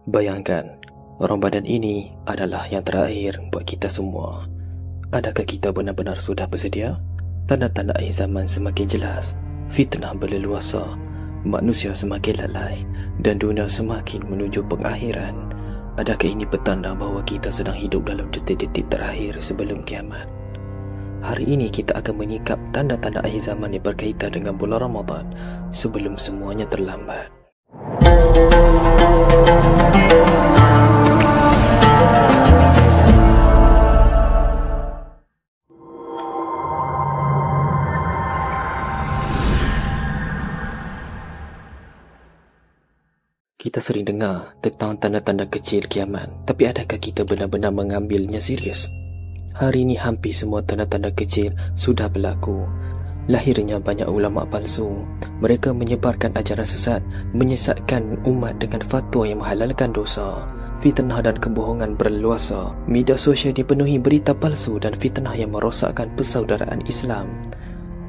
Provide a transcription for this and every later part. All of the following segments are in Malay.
Bayangkan, Ramadan ini adalah yang terakhir buat kita semua. Adakah kita benar-benar sudah bersedia? Tanda-tanda akhir zaman semakin jelas, fitnah berleluasa, manusia semakin lalai dan dunia semakin menuju pengakhiran. Adakah ini petanda bahawa kita sedang hidup dalam detik-detik terakhir sebelum kiamat? Hari ini kita akan menyingkap tanda-tanda akhir zaman yang berkaitan dengan bulan Ramadan sebelum semuanya terlambat. Kita sering dengar tentang tanda-tanda kecil kiamat, tapi adakah kita benar-benar mengambilnya serius? Hari ini hampir semua tanda-tanda kecil sudah berlaku. Lahirnya banyak ulama palsu. Mereka menyebarkan ajaran sesat, menyesatkan umat dengan fatwa yang menghalalkan dosa. Fitnah dan kebohongan berleluasa. Media sosial dipenuhi berita palsu dan fitnah yang merosakkan persaudaraan Islam.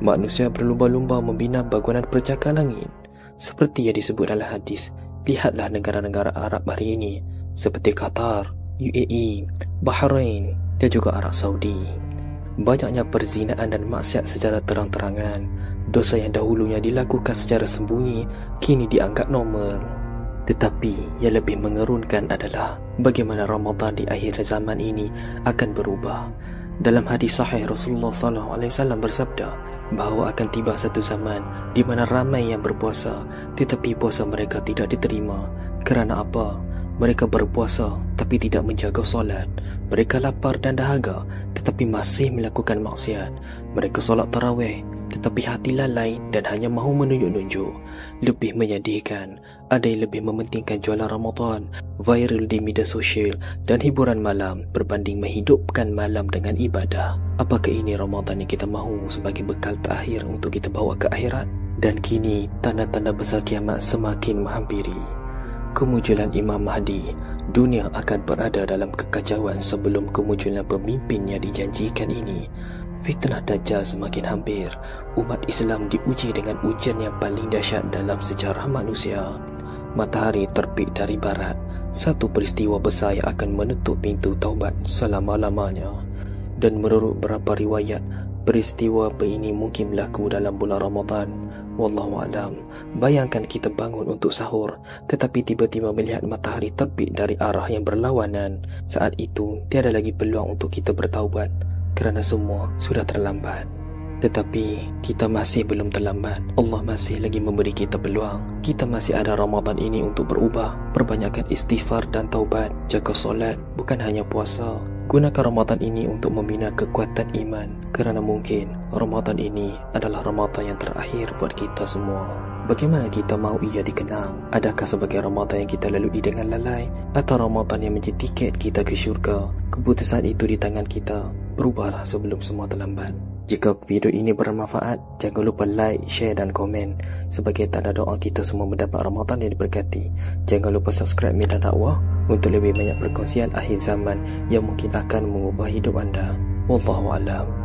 Manusia berlumba-lumba membina bangunan percakar langit. Seperti yang disebut dalam hadis, lihatlah negara-negara Arab hari ini seperti Qatar, UAE, Bahrain dan juga Arab Saudi. Banyaknya perzinaan dan maksiat secara terang-terangan. Dosa yang dahulunya dilakukan secara sembunyi kini dianggap normal. Tetapi yang lebih mengerunkan adalah bagaimana Ramadan di akhir zaman ini akan berubah. Dalam hadis sahih Rasulullah SAW bersabda bahawa akan tiba satu zaman di mana ramai yang berpuasa tetapi puasa mereka tidak diterima. Kerana apa? Mereka berpuasa tapi tidak menjaga solat. Mereka lapar dan dahaga tetapi masih melakukan maksiat. Mereka solat tarawih tetapi hati lalai dan hanya mahu menunjuk-nunjuk. Lebih menyedihkan, ada yang lebih mementingkan jualan Ramadan, viral di media sosial dan hiburan malam berbanding menghidupkan malam dengan ibadah. Apakah ini Ramadan yang kita mahu sebagai bekal terakhir untuk kita bawa ke akhirat? Dan kini tanda-tanda besar kiamat semakin menghampiri. Kemunculan Imam Mahdi, dunia akan berada dalam kekacauan sebelum kemunculan pemimpin yang dijanjikan ini. Fitnah Dajjal semakin hampir. Umat Islam diuji dengan ujian yang paling dahsyat dalam sejarah manusia. Matahari terbit dari barat, satu peristiwa besar yang akan menutup pintu taubat selama-lamanya. Dan menurut beberapa riwayat, peristiwa ini mungkin berlaku dalam bulan Ramadan. Wallahualam. Bayangkan kita bangun untuk sahur tetapi tiba-tiba melihat matahari terbit dari arah yang berlawanan. Saat itu tiada lagi peluang untuk kita bertaubat kerana semua sudah terlambat. Tetapi kita masih belum terlambat. Allah masih lagi memberi kita peluang. Kita masih ada Ramadan ini untuk berubah. Perbanyakkan istighfar dan taubat. Jaga solat, bukan hanya puasa. Gunakan Ramadan ini untuk membina kekuatan iman. Kerana mungkin Ramadan ini adalah Ramadan yang terakhir buat kita semua. Bagaimana kita mahu ia dikenang? Adakah sebagai Ramadan yang kita lalui dengan lalai, atau Ramadan yang menjadi tiket kita ke syurga? Keputusan itu di tangan kita. Berubahlah sebelum semua terlambat. Jika video ini bermanfaat, jangan lupa like, share dan komen sebagai tanda doa kita semua mendapat Ramadan yang diberkati. Jangan lupa subscribe Medan Dakwah untuk lebih banyak perkongsian akhir zaman yang mungkin akan mengubah hidup anda. Wallahualam.